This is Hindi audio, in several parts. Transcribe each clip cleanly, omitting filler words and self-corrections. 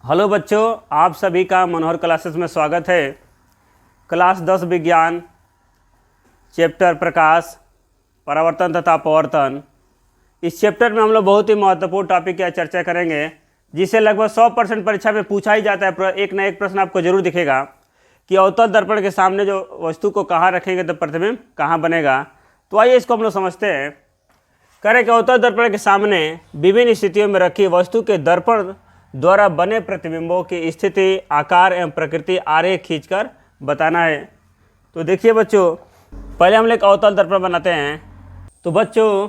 हेलो बच्चों, आप सभी का मनोहर क्लासेस में स्वागत है। क्लास 10 विज्ञान, चैप्टर प्रकाश, परावर्तन तथा अपवर्तन। इस चैप्टर में हम लोग बहुत ही महत्वपूर्ण टॉपिक की चर्चा करेंगे, जिसे लगभग 100% परीक्षा में पूछा ही जाता है। एक ना एक प्रश्न आपको जरूर दिखेगा कि अवतल दर्पण के सामने जो वस्तु को कहाँ रखेंगे तो प्रतिबिंब कहाँ बनेगा। तो आइए इसको हम लोग समझते हैं। करें कि अवतल दर्पण के सामने विभिन्न स्थितियों में रखी वस्तु के दर्पण द्वारा बने प्रतिबिंबों की स्थिति, आकार एवं प्रकृति आरेख खींचकर बताना है। तो देखिए बच्चों, पहले हम लोग अवतल दर्पण बनाते हैं। तो बच्चों,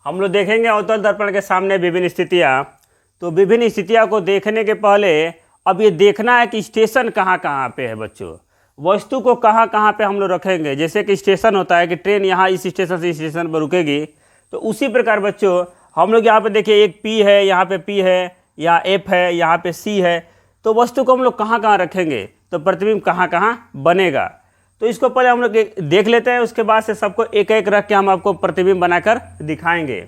हम लोग देखेंगे अवतल दर्पण के सामने विभिन्न स्थितियाँ। तो विभिन्न स्थितियाँ को देखने के पहले अब ये देखना है कि स्टेशन कहाँ कहाँ पे है। बच्चों, वस्तु को कहाँ कहाँ पे हम लोग रखेंगे। जैसे कि स्टेशन होता है कि ट्रेन यहाँ इस स्टेशन से इस स्टेशन पर रुकेगी, तो उसी प्रकार बच्चों हम लोग यहाँ पे देखिए एक पी है, यहाँ पे पी है, यहाँ एफ है, यहाँ पे सी है। तो वस्तु को हम लोग कहाँ कहाँ रखेंगे तो प्रतिबिंब कहाँ कहाँ बनेगा। तो इसको पहले हम लोग देख लेते हैं, उसके बाद से सबको एक एक रख के हम आपको प्रतिबिंब बनाकर दिखाएंगे।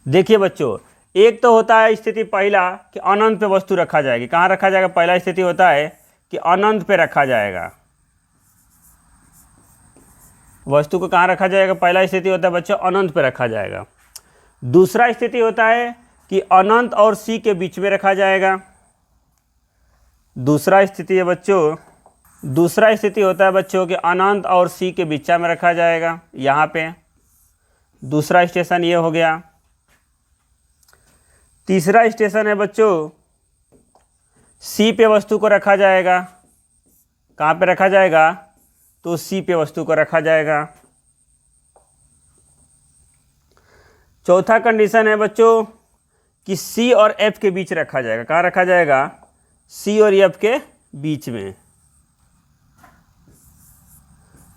देखिए बच्चों, एक तो होता है स्थिति पहला कि अनंत पे वस्तु रखा जाएगी। कहाँ रखा जाएगा? पहला स्थिति होता है कि अनंत पे रखा जाएगा। वस्तु को कहाँ रखा जाएगा? पहला स्थिति होता है बच्चों अनंत पे रखा जाएगा। दूसरा स्थिति होता है कि अनंत और सी के बीच में रखा जाएगा। दूसरा स्थिति होता है बच्चों कि अनंत और सी के बीच में रखा जाएगा, यहाँ पे। दूसरा स्टेशन ये हो गया। तीसरा स्टेशन है बच्चों, सी पे वस्तु को रखा जाएगा। कहाँ पे रखा जाएगा? तो सी पे वस्तु को रखा जाएगा। चौथा कंडीशन है बच्चों कि सी और एफ के बीच रखा जाएगा। कहाँ रखा जाएगा? सी और एफ के बीच में।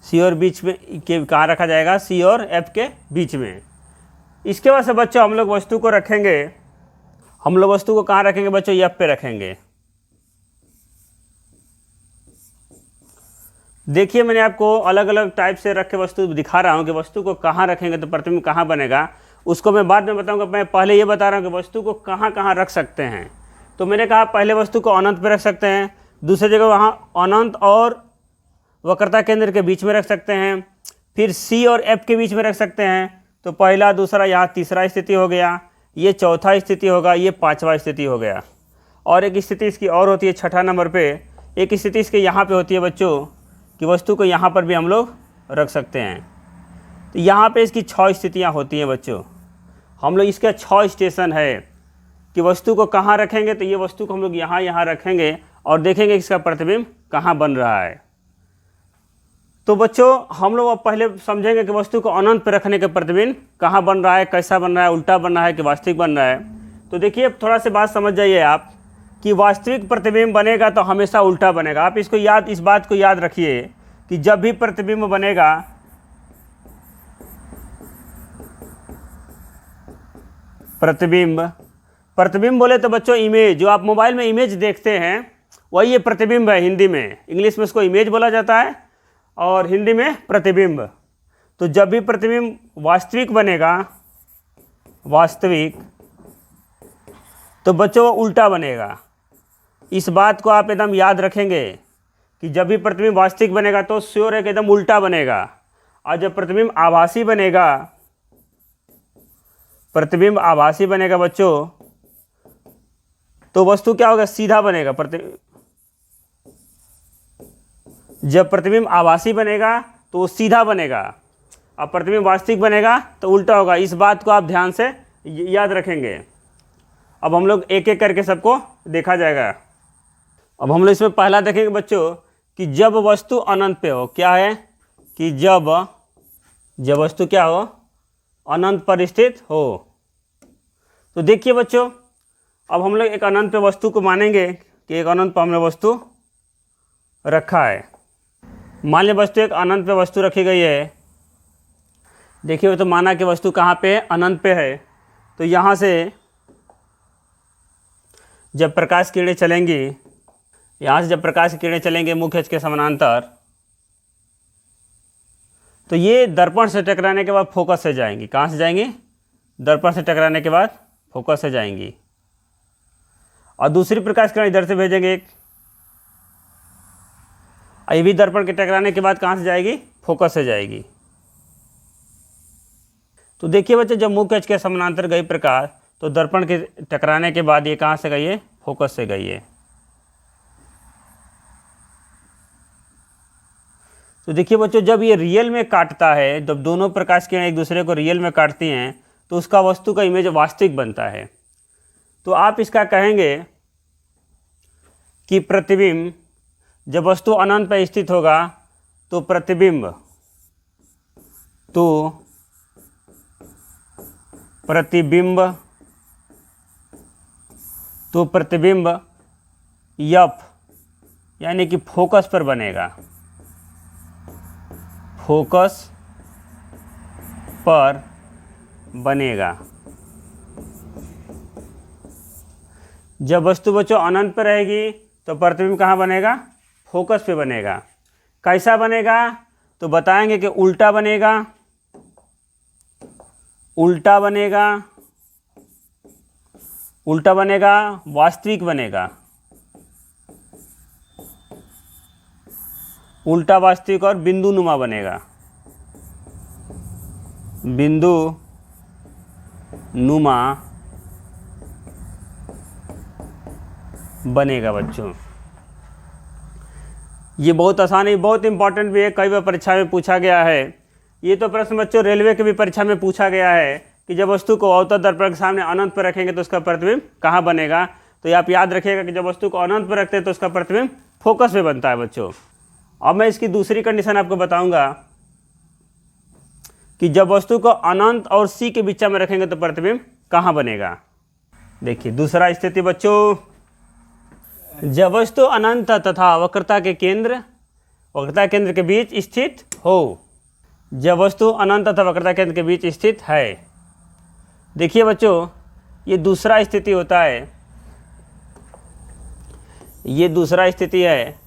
सी और बीच में के कहाँ रखा जाएगा? सी और एफ के बीच में। इसके बाद से बच्चों हम लोग वस्तु को रखेंगे। हम लोग वस्तु को कहाँ रखेंगे बच्चों? एफ पे रखेंगे। देखिए, मैंने आपको अलग अलग टाइप से रख के वस्तु दिखा रहा हूँ कि वस्तु को कहाँ रखेंगे तो प्रतिबिंब कहाँ बनेगा। उसको मैं बाद में बताऊंगा। मैं पहले ये बता रहा हूँ कि वस्तु को कहाँ कहाँ रख सकते हैं। तो मैंने कहा पहले वस्तु को अनंत पे रख सकते हैं, दूसरी जगह वहाँ अनंत और वक्रता केंद्र के बीच में रख सकते हैं, फिर सी और एफ के बीच में रख सकते हैं। तो पहला, दूसरा, यहाँ तीसरा स्थिति हो गया, ये चौथा स्थिति होगा, ये पाँचवा स्थिति हो गया। और एक स्थिति इसकी और होती है छठा नंबर पर। एक स्थिति इसके यहाँ पर होती है बच्चों कि वस्तु को यहाँ पर भी हम लोग रख सकते हैं। तो यहाँ पे इसकी 6 स्थितियाँ होती हैं बच्चों। हम लोग इसका 6 स्टेशन है कि वस्तु को कहाँ रखेंगे। तो ये वस्तु को हम लोग यहाँ रखेंगे और देखेंगे इसका प्रतिबिंब कहाँ बन रहा है। तो बच्चों, हम लोग अब पहले समझेंगे कि वस्तु को अनंत पर रखने के प्रतिबिंब कहाँ बन रहा है, कैसा बन रहा है, उल्टा बन रहा है कि वास्तविक बन रहा है। तो देखिए, थोड़ा सी बात समझ जाइए आप कि वास्तविक प्रतिबिंब बनेगा तो हमेशा उल्टा बनेगा। आप इस बात को याद रखिए कि जब भी प्रतिबिंब बनेगा प्रतिबिंब बोले तो बच्चों इमेज, जो आप मोबाइल में इमेज देखते हैं वही ये प्रतिबिंब है। हिंदी में, इंग्लिश में इसको इमेज बोला जाता है और हिंदी में प्रतिबिंब। तो जब भी प्रतिबिंब वास्तविक बनेगा, तो बच्चों वो उल्टा बनेगा। इस बात को आप एकदम याद रखेंगे कि जब भी प्रतिबिंब वास्तविक बनेगा तो श्योर है कि एकदम उल्टा बनेगा। और जब प्रतिबिंब आभासी बनेगा बच्चों, तो वस्तु क्या होगा? सीधा बनेगा। जब प्रतिबिंब आभासी बनेगा तो वो सीधा बनेगा, और प्रतिबिंब वास्तविक बनेगा तो उल्टा होगा। इस बात को आप ध्यान से याद रखेंगे। अब हम लोग एक एक करके सबको देखा जाएगा। अब हम लोग इसमें पहला देखेंगे बच्चों कि जब वस्तु अनंत पे हो। क्या है कि जब वस्तु क्या हो? अनंत पर स्थित हो। तो देखिए बच्चों, अब हम लोग एक अनंत पे वस्तु को मानेंगे कि एक अनंत पर हमने वस्तु रखा है। मान लीजिए वस्तु एक अनंत पे वस्तु रखी गई है। देखिए, तो माना कि वस्तु कहाँ पे है? अनंत पे है। तो यहाँ से जब प्रकाश किरणें चलेंगी, यहाँ से जब प्रकाश की किरणें चलेंगे मुख्य अक्ष के समानांतर, तो ये दर्पण से टकराने के बाद फोकस से जाएंगी। कहाँ से जाएंगी? दर्पण से टकराने के बाद फोकस से जाएंगी, और दूसरी प्रकाश किरण इधर से भेजेंगे एक, ये भी दर्पण के टकराने के बाद कहाँ से जाएगी? फोकस से जाएगी। तो देखिए बच्चे, जब मुख्य अक्ष के समानांतर गई प्रकाश तो दर्पण के टकराने के बाद ये कहाँ से गई है? फोकस से गई है। तो देखिए बच्चों, जब ये रियल में काटता है, जब दोनों प्रकाश किरण एक दूसरे को रियल में काटती हैं तो उसका वस्तु का इमेज वास्तविक बनता है। तो आप इसका कहेंगे कि प्रतिबिंब, जब वस्तु अनंत पर स्थित होगा तो प्रतिबिंब यफ यानी कि फोकस पर बनेगा, फोकस पर बनेगा। जब वस्तु बच्चों अनंत पर रहेगी तो प्रतिबिंब कहाँ बनेगा? फोकस पे बनेगा। कैसा बनेगा? तो बताएंगे कि उल्टा बनेगा, उल्टा बनेगा, उल्टा बनेगा, वास्तविक बनेगा, उल्टा वास्तविक, और बिंदु नुमा बनेगा, बिंदु नुमा बनेगा बच्चों। ये बहुत आसान है, बहुत इंपॉर्टेंट भी है, कई बार परीक्षा में पूछा गया है। ये तो प्रश्न बच्चों रेलवे की भी परीक्षा में पूछा गया है कि जब वस्तु को अवतल दर्पण के सामने अनंत पर रखेंगे तो उसका प्रतिबिंब कहाँ बनेगा। तो ये आप याद रखिएगा कि जब वस्तु को अनंत पर रखते हैं तो उसका प्रतिबिंब फोकस पे बनता है बच्चों। अब मैं इसकी दूसरी कंडीशन आपको बताऊंगा कि जब वस्तु को अनंत और सी के बीच में रखेंगे तो प्रतिबिंब कहाँ बनेगा। देखिए दूसरा स्थिति बच्चों, जब वस्तु अनंत तथा वक्रता के केंद्र के बीच स्थित हो, जब वस्तु अनंत तथा वक्रता केंद्र के बीच स्थित है। देखिए बच्चों, ये दूसरा स्थिति होता है, ये दूसरा स्थिति है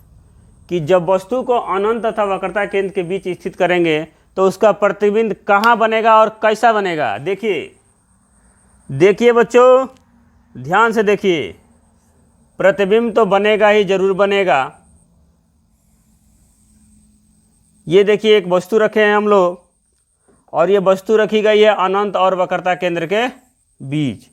कि जब वस्तु को अनंत तथा वक्रता केंद्र के बीच स्थित करेंगे तो उसका प्रतिबिंब कहाँ बनेगा और कैसा बनेगा। देखिए बच्चों, ध्यान से देखिए, प्रतिबिंब तो बनेगा ही, जरूर बनेगा। ये देखिए एक वस्तु रखे हैं हम लोग, और ये वस्तु रखी गई है अनंत और वक्रता केंद्र के बीच।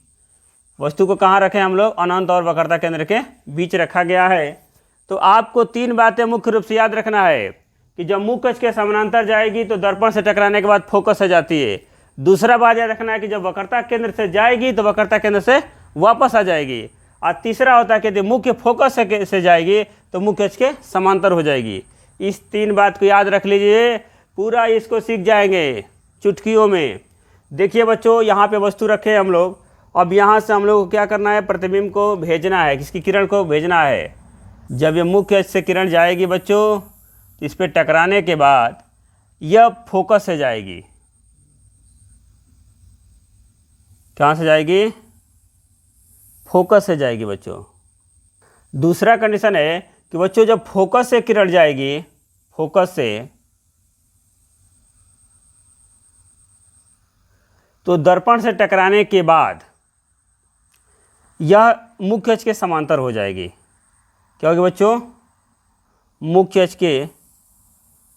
वस्तु को कहाँ रखें हम लोग? अनंत और वक्रता केंद्र के बीच रखा गया है। तो आपको तीन बातें मुख्य रूप से याद रखना है कि जब मुख्य अक्ष के समानांतर जाएगी तो दर्पण से टकराने के बाद फोकस से जाती है। दूसरा बात याद रखना है कि जब वक्रता केंद्र से जाएगी तो वक्रता केंद्र से वापस आ जाएगी। और तीसरा होता है कि यदि मुख्य फोकस से जाएगी तो मुख्य अक्ष के समांतर हो जाएगी। इस तीन बात को याद रख लीजिए, पूरा इसको सीख जाएंगे चुटकियों में। देखिए बच्चों, यहाँ पे वस्तु रखे हैं हम लोग, अब यहाँ से हम लोग को क्या करना है? प्रतिबिंब को भेजना है, किसकी किरण को भेजना है। जब ये मुख्य अक्ष से किरण जाएगी बच्चों, तो इस पर टकराने के बाद यह फोकस से जाएगी। कहाँ से जाएगी? फोकस से जाएगी बच्चों। दूसरा कंडीशन है कि बच्चों जब फोकस से किरण जाएगी, फोकस से, तो दर्पण से टकराने के बाद यह मुख्य अक्ष के समांतर हो जाएगी। क्या होगी बच्चों? मुख्य अक्ष के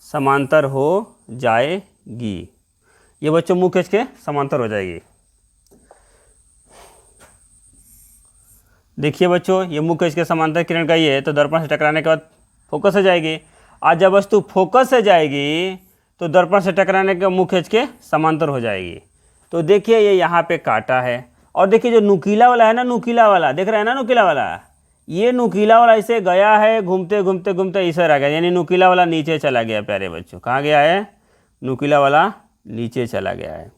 समांतर हो जाएगी। ये बच्चों मुख्य अक्ष के समांतर हो जाएगी। देखिए बच्चों, ये मुख्य अक्ष के समांतर किरण का ही है, तो दर्पण से टकराने के बाद फोकस से जाएगी। आज जब वस्तु फोकस से जाएगी तो दर्पण से टकराने के मुख्य अक्ष के समांतर हो जाएगी। तो देखिए ये यहाँ पे काटा है, और देखिए जो नुकीला वाला है ना, नुकीला वाला देख रहे हैं ना, नुकीला वाला, ये नुकीला वाला इसे गया है, घूमते घूमते घूमते इसे रह गया, यानी नुकीला वाला नीचे चला गया। प्यारे बच्चों, कहाँ गया है? नुकीला वाला नीचे चला गया है।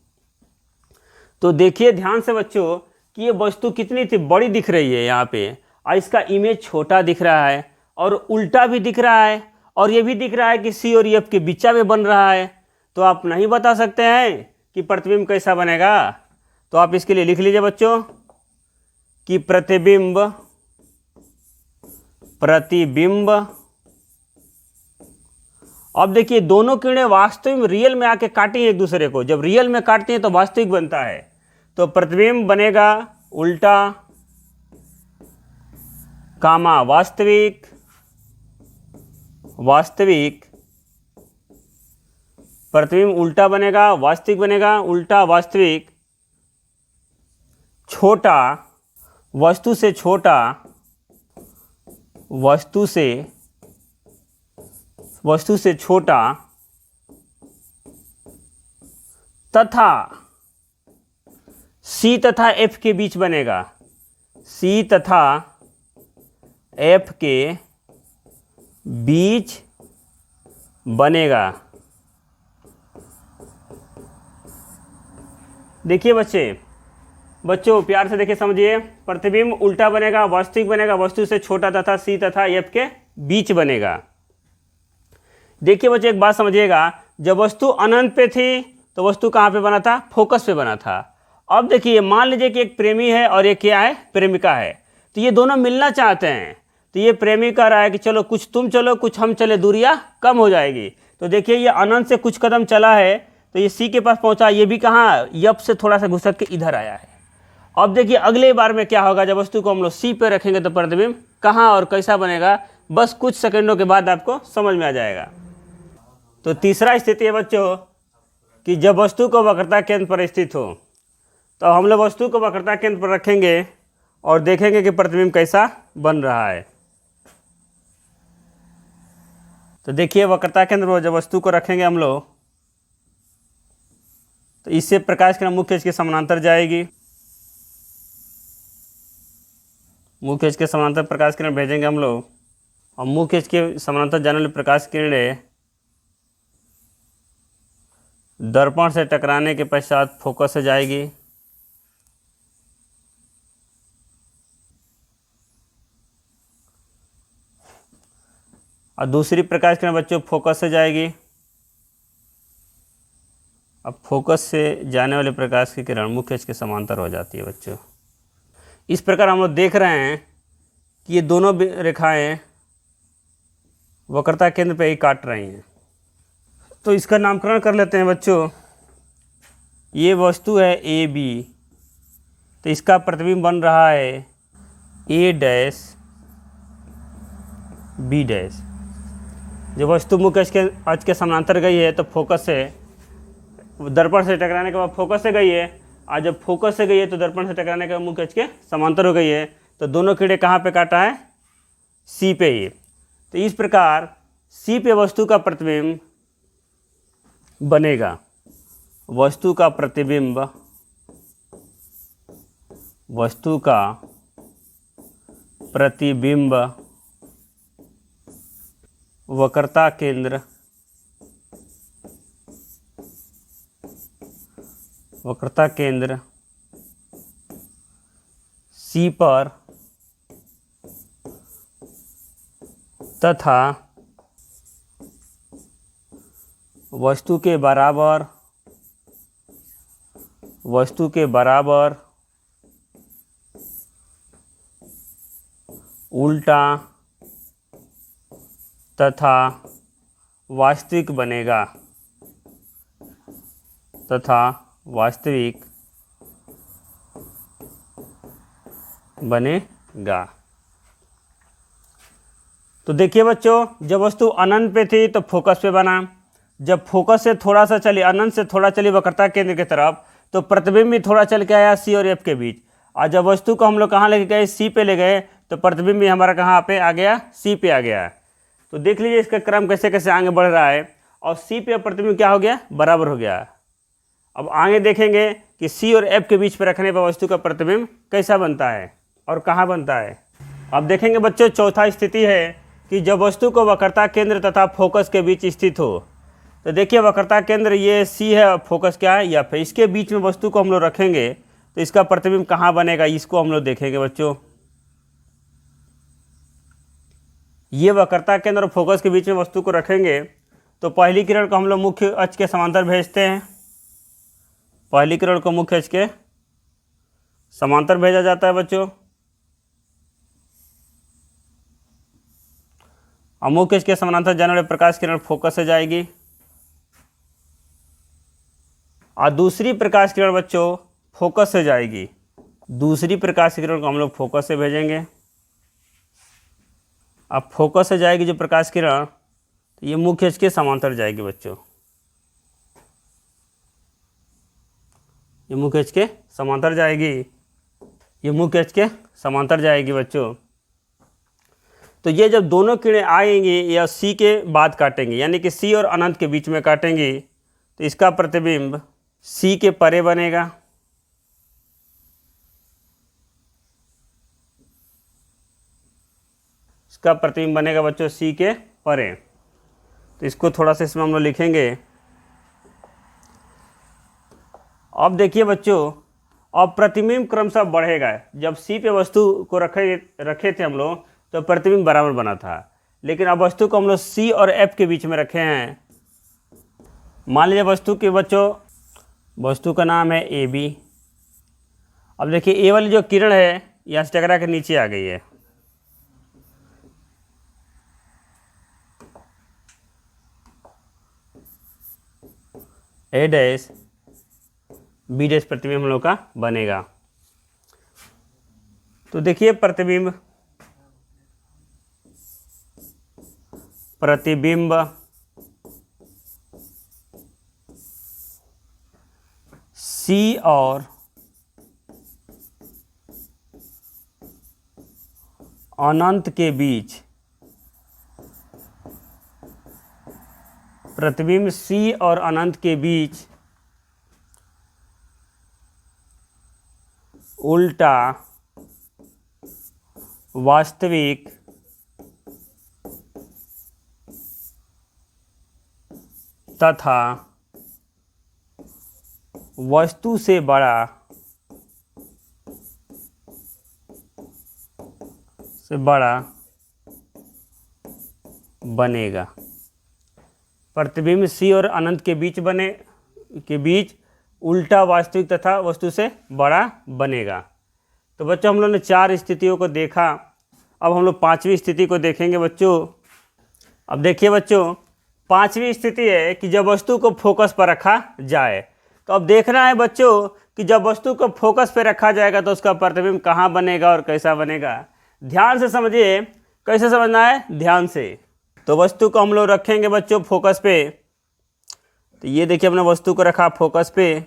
तो देखिए ध्यान से बच्चों कि ये वस्तु कितनी थी बड़ी दिख रही है यहाँ पे, और इसका इमेज छोटा दिख रहा है, और उल्टा भी दिख रहा है, और ये भी दिख रहा है कि सी और एफ के बीच में बन रहा है। तो आप नहीं बता सकते हैं कि प्रतिबिंब कैसा बनेगा। तो आप इसके लिए लिख लीजिए बच्चों कि प्रतिबिंब अब देखिए दोनों किरणें वास्तविक में रियल में आके काटी एक दूसरे को। जब रियल में काटती हैं तो वास्तविक बनता है। तो प्रतिबिंब बनेगा उल्टा कामा वास्तविक, वास्तविक, प्रतिबिंब उल्टा बनेगा, वास्तविक बनेगा, उल्टा वास्तविक, छोटा, वस्तु से छोटा, वस्तु से छोटा, तथा C तथा F के बीच बनेगा, C तथा F के बीच बनेगा। देखिए बच्चों प्यार से देखिए समझिए, प्रतिबिंब उल्टा बनेगा, वास्तविक बनेगा, वस्तु से छोटा तथा C तथा F के बीच बनेगा। देखिए बच्चों एक बात समझिएगा, जब वस्तु अनंत पे थी तो वस्तु कहाँ पे बना था? फोकस पे बना था। अब देखिए मान लीजिए कि एक प्रेमी है और एक क्या है? प्रेमिका है। तो ये दोनों मिलना चाहते हैं। तो ये प्रेमी कह रहा है कि चलो कुछ तुम चलो कुछ हम चले, दूरियां कम हो जाएगी। तो देखिए ये अनंत से कुछ कदम चला है तो ये C के पास पहुंचा, ये भी कहाँ? यप से थोड़ा सा घुसक के इधर आया है। अब देखिए अगले बार में क्या होगा, जब वस्तु को हम लोग C पे रखेंगे तो प्रतिबिंब कहाँ और कैसा बनेगा, बस कुछ सेकंडों के बाद आपको समझ में आ जाएगा। तो तीसरा स्थिति है बच्चों कि जब वस्तु को वक्रता केंद्र पर स्थित हो, तो हम लोग वस्तु को वक्रता केंद्र पर रखेंगे और देखेंगे कि प्रतिबिंब कैसा बन रहा है। तो देखिए वक्रता केंद्र पर जब वस्तु को रखेंगे हम लोग, तो इससे प्रकाश किरण मुख्य अक्ष के समानांतर जाएगी, मुख्य अक्ष के समानांतर प्रकाश किरण भेजेंगे हम लोग, और मुख्य अक्ष के समानांतर जाने वाली प्रकाश किरणें दर्पण से टकराने के पश्चात फोकस से जाएगी, और दूसरी प्रकाश किरण बच्चों फोकस से जाएगी। अब फोकस से जाने वाले प्रकाश की किरण मुख्य अक्ष के समांतर हो जाती है बच्चों। इस प्रकार हम लोग देख रहे हैं कि ये दोनों रेखाएं वक्रता केंद्र पे ही काट रही हैं। तो इसका नामकरण कर लेते हैं बच्चों। ये वस्तु है ए बी, तो इसका प्रतिबिंब बन रहा है ए डैश बी डैश। जब वस्तु मुख्य अक्ष के समानांतर गई है तो फोकस से, दर्पण से टकराने के बाद फोकस से गई है, और जब फोकस से गई है तो दर्पण से टकराने के बाद मुख्य अक्ष के समांतर हो गई है। तो दोनों किरणें कहाँ पे काटा है? सी पे ही। तो इस प्रकार सी पे वस्तु का प्रतिबिंब बनेगा, वस्तु का प्रतिबिंब, वस्तु का प्रतिबिंब वक्रता केंद्र, वक्रता केंद्र C पर तथा वस्तु के बराबर, वस्तु के बराबर उल्टा तथा वास्तविक बनेगा, तथा वास्तविक बनेगा। तो देखिए बच्चों, जब वस्तु अनंत पे थी तो फोकस पे बना, जब फोकस से थोड़ा सा चली, अनंत से थोड़ा चली वक्रता केंद्र की तरफ, तो प्रतिबिंब भी थोड़ा चल के आया सी और एफ के बीच। और जब वस्तु को हम लोग कहाँ लेके गए? सी पे ले गए, तो प्रतिबिंब भी हमारा कहाँ पे आ गया? सी पे आ गया। तो देख लीजिए इसका क्रम कैसे कैसे आगे बढ़ रहा है, और सी पे प्रतिबिंब क्या हो गया? बराबर हो गया। अब आगे देखेंगे कि सी और एफ के बीच पे रखने पर वस्तु का प्रतिबिंब कैसा बनता है और कहाँ बनता है। अब देखेंगे बच्चों, चौथा स्थिति है कि जब वस्तु को वक्रता केंद्र तथा फोकस के बीच स्थित हो। तो देखिए वक्रता केंद्र ये सी है और फोकस क्या है? एफ है। इसके बीच में वस्तु को हम लोग रखेंगे तो इसका प्रतिबिंब कहाँ बनेगा, इसको हम लोग देखेंगे बच्चों। ये वक्रता केंद्र और फोकस के बीच में वस्तु को रखेंगे तो पहली किरण को हम लोग मुख्य अक्ष के समांतर भेजते हैं, पहली किरण को मुख्य अक्ष के समांतर भेजा जाता है बच्चों। और मुख्य अक्ष के समानांतर जाने वाले प्रकाश किरण फोकस से जाएगी, और दूसरी प्रकाश किरण बच्चों फोकस से जाएगी, दूसरी प्रकाश किरण को हम लोग फोकस से भेजेंगे। अब फोकस से जाएगी जो प्रकाश किरण, तो ये मुख्य अक्ष के समांतर जाएगी बच्चों, ये मुख्य अक्ष के समांतर जाएगी, ये मुख्य अक्ष के समांतर जाएगी बच्चों। तो ये जब दोनों किरणें आएंगी या सी के बाद काटेंगी, यानी कि सी और अनंत के बीच में काटेंगी, तो इसका प्रतिबिंब सी के परे बनेगा, इसका प्रतिबिंब बनेगा बच्चों सी के परे। तो इसको थोड़ा सा इसमें हम लोग लिखेंगे। अब देखिए बच्चों, अब प्रतिबिंब क्रमशः बढ़ेगा। जब सी पे वस्तु को रखे थे हम लोग तो प्रतिबिंब बराबर बना था, लेकिन अब वस्तु को हम लोग सी और एफ के बीच में रखे हैं। मान लीजिए वस्तु के बच्चों, वस्तु का नाम है ए बी। अब देखिए ए वाली जो किरण है यहाँ से टकरा के नीचे आ गई है, ए डैश बी डैश प्रतिबिंब हम लोग का बनेगा। तो देखिए प्रतिबिंब सी और अनंत के बीच, प्रतिबिंब सी और अनंत के बीच उल्टा वास्तविक तथा वस्तु से बड़ा बनेगा। प्रतिबिंब सी और अनंत के बीच उल्टा वास्तविक तथा वस्तु से बड़ा बनेगा। तो बच्चों हम लोग ने 4 स्थितियों को देखा। अब हम लोग 5वीं स्थिति को देखेंगे बच्चों। अब देखिए बच्चों, 5वीं स्थिति है कि जब वस्तु को फोकस पर रखा जाए। तो अब देखना है बच्चों कि जब वस्तु को फोकस पर रखा जाएगा तो उसका प्रतिबिंब कहाँ बनेगा और कैसा बनेगा। ध्यान से समझिए, कैसे समझना है, ध्यान से। तो वस्तु को हम लोग रखेंगे बच्चों फोकस पे। तो ये देखिए हमने वस्तु को रखा फोकस पे।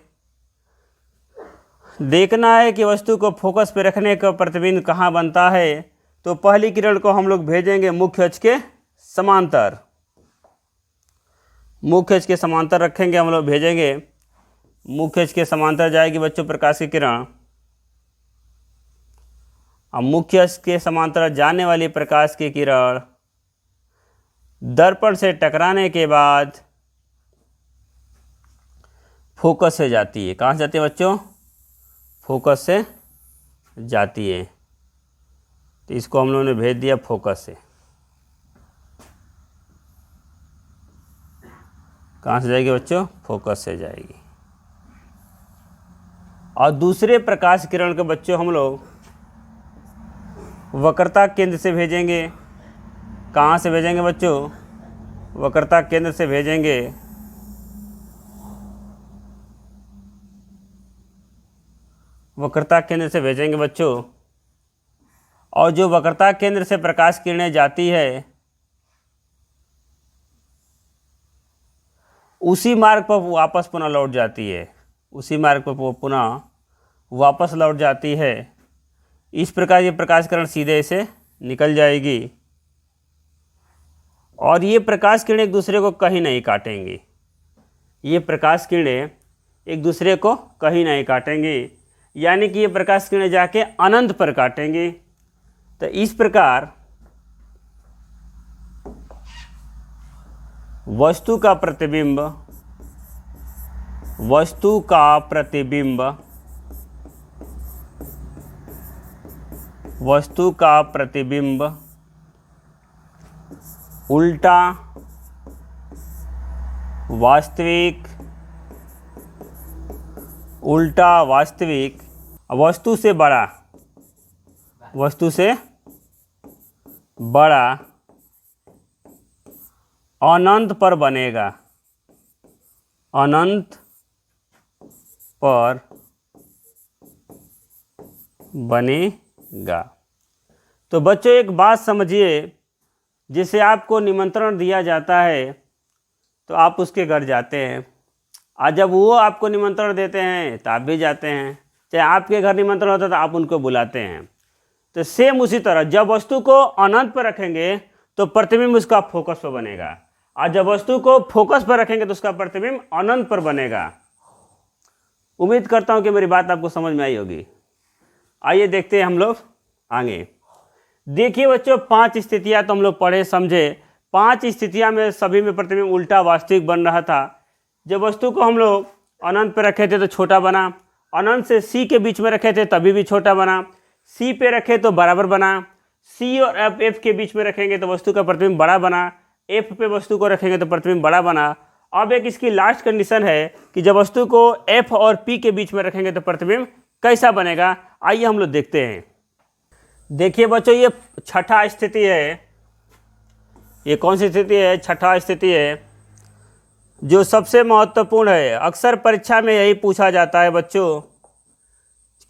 देखना है कि वस्तु को फोकस पे रखने का प्रतिबिंब कहाँ बनता है। तो पहली किरण को हम लोग भेजेंगे मुख्य अक्ष के समांतर, मुख्य अक्ष के समांतर रखेंगे हम लोग, भेजेंगे मुख्य अक्ष के समांतर जाएगी बच्चों प्रकाश की किरण। अब मुख्य अक्ष के समांतर जाने वाली प्रकाश की किरण दर्पण से टकराने के बाद फोकस से जाती है। कहाँ से जाती है बच्चों? फोकस से जाती है। तो इसको हम लोगों ने भेज दिया फोकस से। कहाँ से जाएगी बच्चों? फोकस से जाएगी। और दूसरे प्रकाश किरण के बच्चों हम लोग वक्रता केंद्र से भेजेंगे। कहाँ से भेजेंगे बच्चों? वक्रता केंद्र से भेजेंगे। वक्रता केंद्र से भेजेंगे बच्चों। और जो वक्रता केंद्र से प्रकाश किरणें जाती है उसी मार्ग पर वापस पुनः लौट जाती है, उसी मार्ग पर पुनः वापस लौट जाती है। इस प्रकार ये प्रकाश किरण सीधे से निकल जाएगी और ये प्रकाश किरणें एक दूसरे को कहीं नहीं काटेंगी। ये प्रकाश किरणें एक दूसरे को कहीं नहीं काटेंगी, यानी कि ये प्रकाश किरणें जाके अनंत पर काटेंगी। तो इस प्रकार वस्तु का प्रतिबिंब उल्टा वास्तविक वस्तु से बड़ा अनंत पर बनेगा, अनंत पर बनेगा। तो बच्चों एक बात समझिए, जैसे आपको निमंत्रण दिया जाता है तो आप उसके घर जाते हैं, और जब वो आपको निमंत्रण देते हैं तो आप भी जाते हैं, चाहे आपके घर निमंत्रण होता है तो आप उनको बुलाते हैं। तो सेम उसी तरह जब वस्तु को अनंत पर रखेंगे तो प्रतिबिंब उसका फोकस पर बनेगा, और जब वस्तु को फोकस पर रखेंगे तो उसका प्रतिबिंब अनंत पर बनेगा। उम्मीद करता हूँ कि मेरी बात आपको समझ में आई होगी। आइए देखते हैं हम लोग आगे। देखिए बच्चों 5 स्थितियाँ तो हम लोग पढ़े समझे। 5 स्थितियाँ में सभी में प्रतिबिंब उल्टा वास्तविक बन रहा था। जब वस्तु को हम लोग अनंत पे रखे थे तो छोटा बना, अनंत से सी के बीच में रखे थे तभी भी छोटा बना, सी पे रखे तो बराबर बना, सी और एफ के बीच में रखेंगे तो वस्तु का प्रतिबिंब बड़ा बना, एफ पे वस्तु को रखेंगे तो प्रतिबिंब बड़ा बना। अब एक इसकी लास्ट कंडीशन है कि जब वस्तु को एफ और पी के बीच में रखेंगे तो प्रतिबिंब कैसा बनेगा। आइए हम लोग देखते हैं। देखिए बच्चों ये छठा स्थिति है। ये कौन सी स्थिति है? छठा स्थिति है, जो सबसे महत्वपूर्ण है। अक्सर परीक्षा में यही पूछा जाता है बच्चों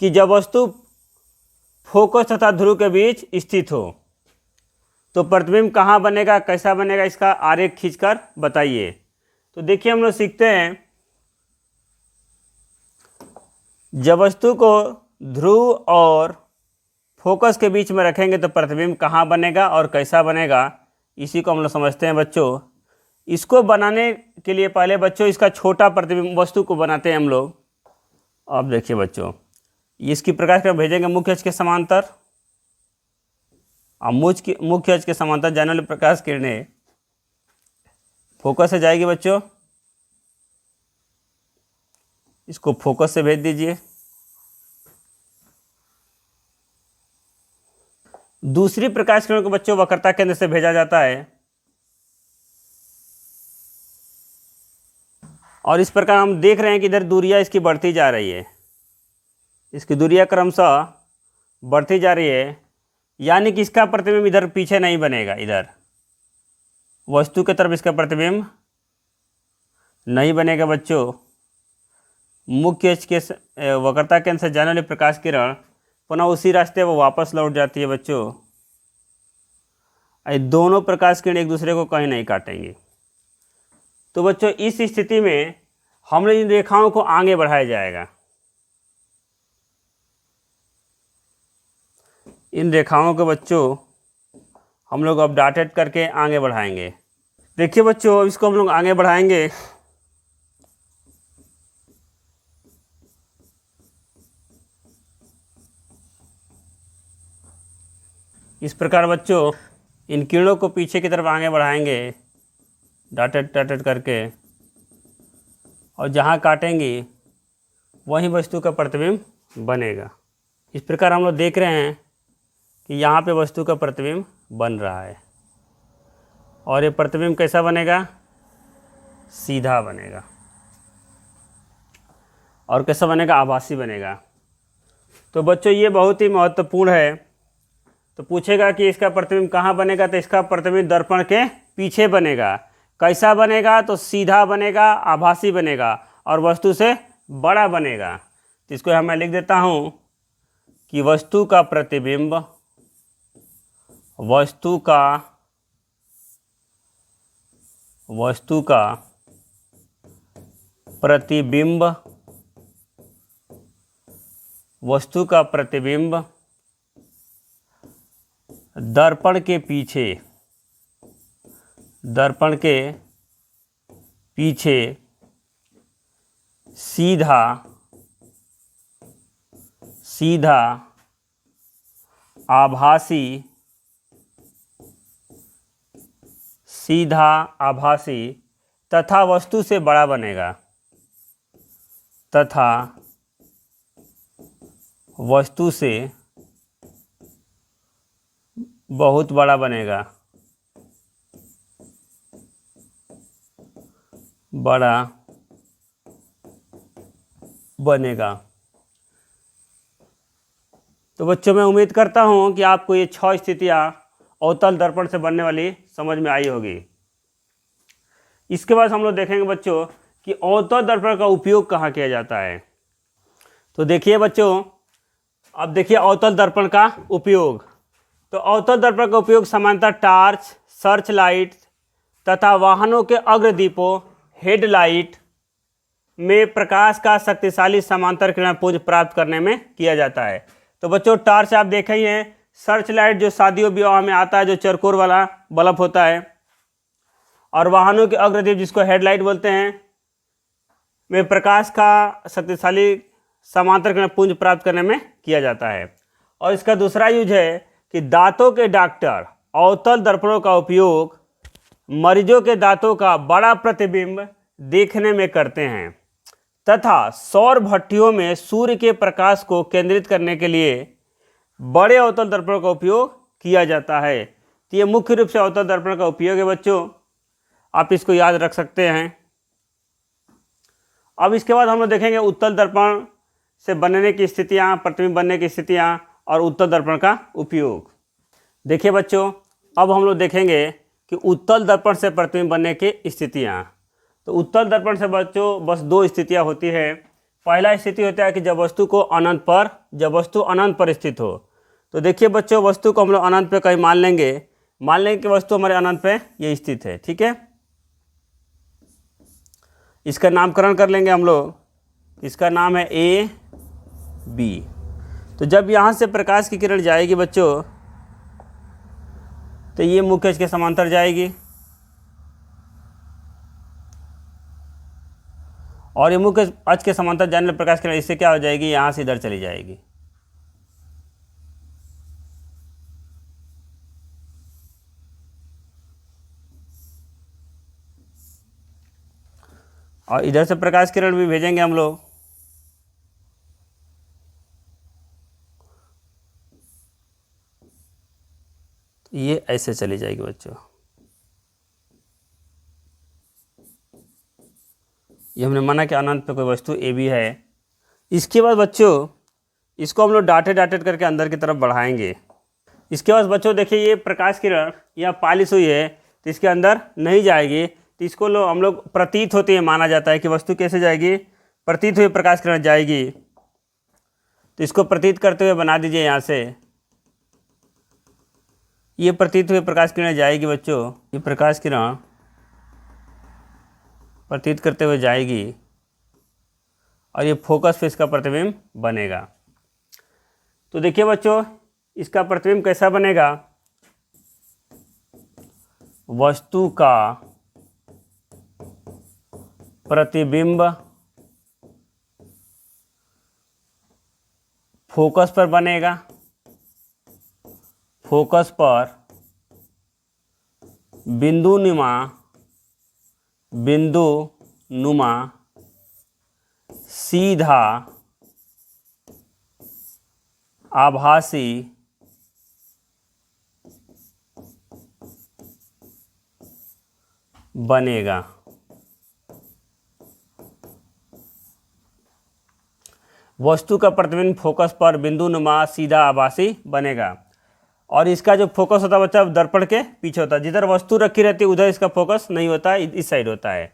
कि जब वस्तु फोकस तथा ध्रुव के बीच स्थित हो तो प्रतिबिंब कहाँ बनेगा, कैसा बनेगा, इसका आरेख खींचकर बताइए। तो देखिए हम लोग सीखते हैं, जब वस्तु को ध्रुव और फोकस के बीच में रखेंगे तो प्रतिबिंब कहाँ बनेगा और कैसा बनेगा, इसी को हम लोग समझते हैं बच्चों। इसको बनाने के लिए पहले बच्चों इसका छोटा प्रतिबिंब वस्तु को बनाते हैं हम लोग। अब देखिए बच्चों, इसकी प्रकाश किरण भेजेंगे मुख्य अक्ष के समांतर, और मुख्य अक्ष के समांतर जाने वाली प्रकाश किरणें फोकस से जाएगी बच्चों। इसको फोकस से भेज दीजिए। दूसरी प्रकाश किरण को बच्चों वक्रता केंद्र से भेजा जाता है, और इस प्रकार हम देख रहे हैं कि इधर दूरियां इसकी बढ़ती जा रही है, इसकी दूरियां क्रमशः बढ़ती जा रही है, यानी कि इसका प्रतिबिंब इधर पीछे नहीं बनेगा, इधर वस्तु की तरफ इसका प्रतिबिंब नहीं बनेगा बच्चों। मुख्य अक्ष के वक्रता केंद्र से जाने वाली प्रकाश किरण पुनः उसी रास्ते वो वापस लौट जाती है बच्चों। ये दोनों प्रकाश किरण एक दूसरे को कहीं नहीं काटेंगे। तो बच्चों इस स्थिति में हम लोग इन रेखाओं को आगे बढ़ाया जाएगा। इन रेखाओं को बच्चों हम लोग अब डॉटेड करके आगे बढ़ाएंगे। देखिए बच्चों इसको हम लोग आगे बढ़ाएंगे। इस प्रकार बच्चों इन किरणों को पीछे की तरफ आगे बढ़ाएंगे डॉटेड करके, और जहाँ काटेंगे वहीं वस्तु का प्रतिबिंब बनेगा। इस प्रकार हम लोग देख रहे हैं कि यहाँ पे वस्तु का प्रतिबिंब बन रहा है, और ये प्रतिबिंब कैसा बनेगा? सीधा बनेगा। और कैसा बनेगा? आभासी बनेगा। तो बच्चों ये बहुत ही महत्वपूर्ण है। तो पूछेगा कि इसका प्रतिबिंब कहाँ बनेगा, तो इसका प्रतिबिंब दर्पण के पीछे बनेगा। कैसा बनेगा? तो सीधा बनेगा, आभासी बनेगा, और वस्तु से बड़ा बनेगा। तो इसको मैं लिख देता हूँ कि वस्तु का प्रतिबिंब वस्तु का प्रतिबिंब दर्पण के पीछे सीधा आभासी तथा वस्तु से बड़ा बनेगा, तथा वस्तु से बहुत बड़ा बनेगा, तो बच्चों मैं उम्मीद करता हूँ कि आपको ये 6 स्थितियाँ अवतल दर्पण से बनने वाली समझ में आई होगी। इसके बाद हम लोग देखेंगे बच्चों कि अवतल दर्पण का उपयोग कहाँ किया जाता है। तो देखिए बच्चों, अब देखिए अवतल दर्पण का उपयोग। तो अवतल दर्पण का उपयोग सामान्यतः टार्च, सर्च लाइट तथा वाहनों के अग्रदीपों, हेडलाइट में प्रकाश का शक्तिशाली समांतर किरण पुंज प्राप्त करने में किया जाता है। तो बच्चों टॉर्च आप देखे ही हैं, सर्च लाइट जो शादियों विवाह में आता है, जो चरकोर वाला बल्ब होता है, और वाहनों के अग्रदीप जिसको हेडलाइट बोलते हैं, में प्रकाश का शक्तिशाली समांतर किरण पुंज प्राप्त करने में किया जाता है। और इसका दूसरा यूज है कि दांतों के डॉक्टर अवतल दर्पणों का उपयोग मरीजों के दांतों का बड़ा प्रतिबिंब देखने में करते हैं तथा सौर भट्टियों में सूर्य के प्रकाश को केंद्रित करने के लिए बड़े अवतल दर्पणों का उपयोग किया जाता है। तो ये मुख्य रूप से अवतल दर्पण का उपयोग है बच्चों, आप इसको याद रख सकते हैं। अब इसके बाद हम लोग देखेंगे उत्तल दर्पण से बनने की स्थितियाँ, प्रतिबिंब बनने की स्थितियाँ और उत्तल दर्पण का उपयोग। देखिए बच्चों, अब हम लोग देखेंगे कि उत्तल दर्पण से प्रतिबिंब बनने की स्थितियाँ। तो उत्तल दर्पण से बच्चों बस दो स्थितियाँ होती है। पहला स्थिति होता है कि जब वस्तु अनंत पर स्थित हो। तो देखिए बच्चों, वस्तु को हम लोग अनंत पे कहीं मान लेंगे कि वस्तु हमारे अनंत पे ये स्थित है, ठीक है। इसका नामकरण कर लेंगे हम लोग, इसका नाम है ए बी। तो जब यहाँ से प्रकाश की किरण जाएगी बच्चों, तो ये मुख्य अक्ष के समांतर जाएगी और ये मुख्य अक्ष के समांतर जाने वाले प्रकाश किरण इससे क्या हो जाएगी, यहाँ से इधर चली जाएगी। और इधर से प्रकाश किरण भी भेजेंगे हम लोग। ये ऐसे चली जाएगी बच्चों। ये हमने माना कि अनंत पे कोई वस्तु ए बी है। इसके बाद बच्चों इसको हम लोग डाटेड करके अंदर की तरफ बढ़ाएंगे। इसके बाद बच्चों देखिए, ये प्रकाश किरण यहाँ पालिश हुई है तो इसके अंदर नहीं जाएगी। तो इसको हम लोग प्रतीत होती है माना जाता है कि वस्तु कैसे जाएगी, प्रतीत हुई प्रकाश किरण जाएगी। तो इसको प्रतीत करते हुए बना दीजिए यहाँ से, ये प्रतीत हुई प्रकाश किरण जाएगी बच्चों। ये प्रकाश किरण प्रतीत करते हुए जाएगी और ये फोकस पे इसका प्रतिबिंब बनेगा। तो देखिए बच्चों, इसका प्रतिबिंब कैसा बनेगा, वस्तु का प्रतिबिंब फोकस पर बनेगा, फोकस पर बिंदु नुमा सीधा आभासी बनेगा। वस्तु का प्रतिबिंब फोकस पर बिंदुनुमा सीधा आभासी बनेगा। और इसका जो फोकस होता है बच्चा दर्पण के पीछे होता है, जिधर वस्तु रखी रहती है उधर इसका फोकस नहीं होता है, इस साइड होता है।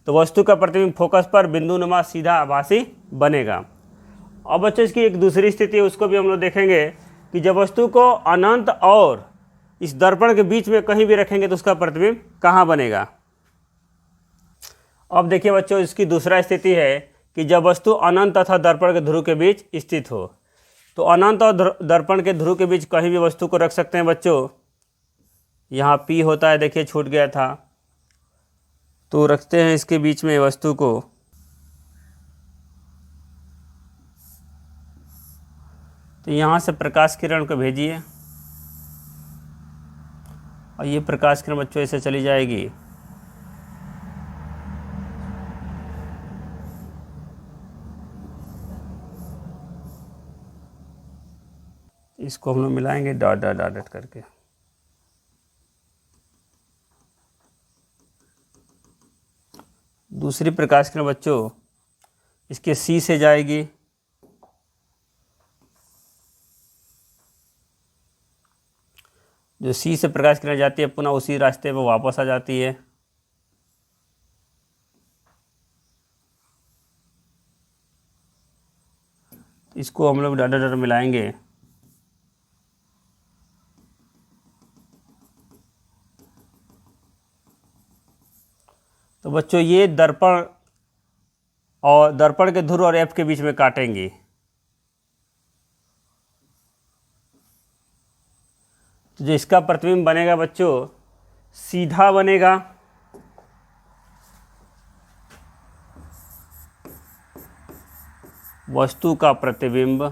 तो वस्तु का प्रतिबिंब फोकस पर बिंदुनुमा सीधा आभासी बनेगा। अब बच्चों इसकी एक दूसरी स्थिति है, उसको भी हम लोग देखेंगे कि जब वस्तु को अनंत और इस दर्पण के बीच में कहीं भी रखेंगे तो उसका प्रतिबिंब कहाँ बनेगा। अब देखिए बच्चों, इसकी दूसरा स्थिति है कि जब वस्तु अनंत तथा दर्पण के ध्रुव के बीच स्थित हो। तो अनंत और दर्पण के ध्रुव के बीच कहीं भी वस्तु को रख सकते हैं बच्चों। यहाँ P होता है, देखिए छूट गया था, तो रखते हैं इसके बीच में वस्तु को। तो यहाँ से प्रकाश किरण को भेजिए और ये प्रकाश किरण बच्चों ऐसे चली जाएगी। इसको हम लोग मिलाएंगे डॉट करके। दूसरी प्रकाश किरण बच्चों इसके C से जाएगी, जो C से प्रकाश किरण जाती है पुनः उसी रास्ते पर वापस आ जाती है। इसको हम लोग डर डर मिलाएंगे। तो बच्चों ये दर्पण और दर्पण के ध्रुव और एफ के बीच में काटेंगे। तो जो इसका प्रतिबिंब बनेगा बच्चों सीधा बनेगा। वस्तु का प्रतिबिंब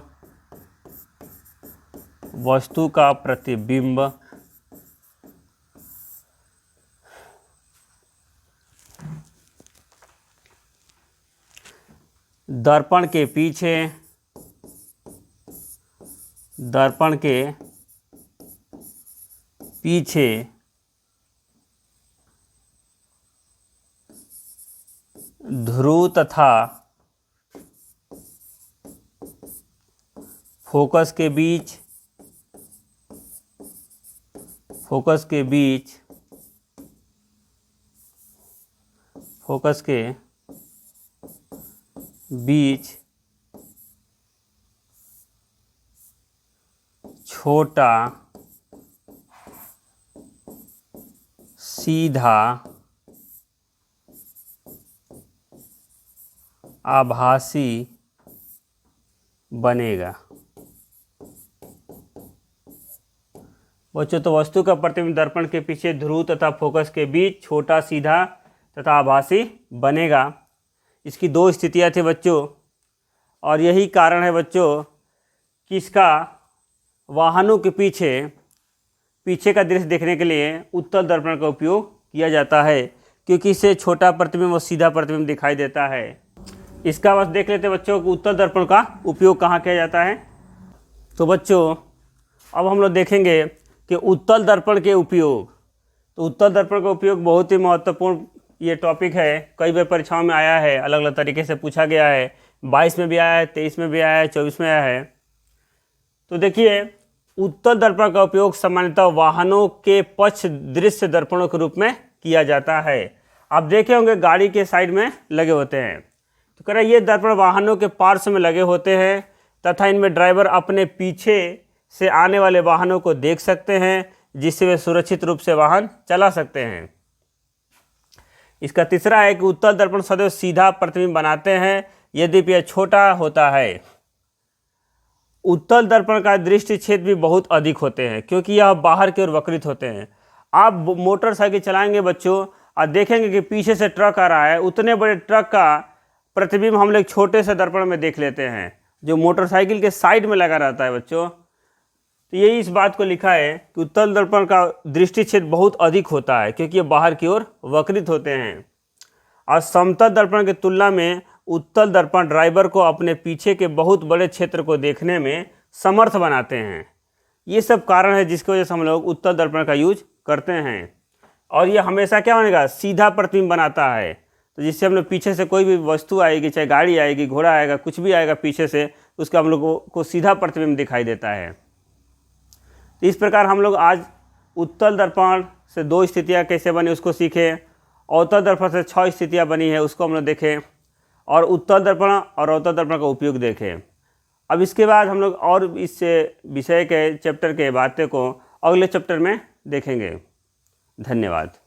दर्पण के पीछे ध्रुव तथा फोकस के बीच छोटा सीधा आभासी बनेगा। बच्चों तो वस्तु का प्रतिबिंब दर्पण के पीछे ध्रुव तथा फोकस के बीच छोटा सीधा तथा आभासी बनेगा। इसकी दो स्थितियां थी बच्चों, और यही कारण है बच्चों कि इसका वाहनों के पीछे का दृश्य देखने के लिए उत्तल दर्पण का उपयोग किया जाता है, क्योंकि इससे छोटा प्रतिबिंब और सीधा प्रतिबिंब दिखाई देता है। इसका बस देख लेते हैं बच्चों कि उत्तल दर्पण का उपयोग कहाँ किया जाता है। तो बच्चों अब हम लोग देखेंगे कि उत्तल दर्पण के उपयोग। तो उत्तल दर्पण का उपयोग बहुत ही महत्वपूर्ण ये टॉपिक है, कई बार परीक्षाओं में आया है, अलग अलग तरीके से पूछा गया है। 22 में भी आया है, 23 में भी आया है, 24 में आया है। तो देखिए उत्तल दर्पण का उपयोग सामान्यतः वाहनों के पक्ष दृश्य दर्पणों के रूप में किया जाता है। आप देखे होंगे गाड़ी के साइड में लगे होते हैं। तो कह रहा है ये दर्पण वाहनों के पार्श्व में लगे होते हैं तथा इनमें ड्राइवर अपने पीछे से आने वाले वाहनों को देख सकते हैं, जिससे वे सुरक्षित रूप से वाहन चला सकते हैं। इसका तीसरा है कि उत्तल दर्पण सदैव सीधा प्रतिबिंब बनाते हैं, यद्यपि यह छोटा होता है। उत्तल दर्पण का दृष्टि क्षेत्र भी बहुत अधिक होते हैं, क्योंकि यह बाहर की ओर वक्रित होते हैं। आप मोटरसाइकिल चलाएंगे बच्चों और देखेंगे कि पीछे से ट्रक आ रहा है, उतने बड़े ट्रक का प्रतिबिंब हम लोग छोटे से दर्पण में देख लेते हैं, जो मोटरसाइकिल के साइड में लगा रहता है बच्चों। तो यही इस बात को लिखा है कि उत्तल दर्पण का दृष्टि क्षेत्र बहुत अधिक होता है, क्योंकि ये बाहर की ओर वक्रित होते हैं। और समतल दर्पण की तुलना में उत्तल दर्पण ड्राइवर को अपने पीछे के बहुत बड़े क्षेत्र को देखने में समर्थ बनाते हैं। ये सब कारण है जिसकी वजह से हम लोग उत्तल दर्पण का यूज करते हैं। और ये हमेशा क्या बनेगा, सीधा प्रतिबिंब बनाता है। तो जिससे हम लोग पीछे से कोई भी वस्तु आएगी, चाहे गाड़ी आएगी, घोड़ा आएगा, कुछ भी आएगा पीछे से, उसका हम लोगों को सीधा प्रतिबिंब दिखाई देता है। तो इस प्रकार हम लोग आज उत्तल दर्पण से 2 स्थितियाँ कैसे बनी उसको सीखे, अवतल दर्पण से 6 स्थितियाँ बनी है उसको हम लोग देखें, और उत्तल दर्पण और अवतल दर्पण का उपयोग देखें। अब इसके बाद हम लोग और इस विषय के चैप्टर के बातें को अगले चैप्टर में देखेंगे। धन्यवाद।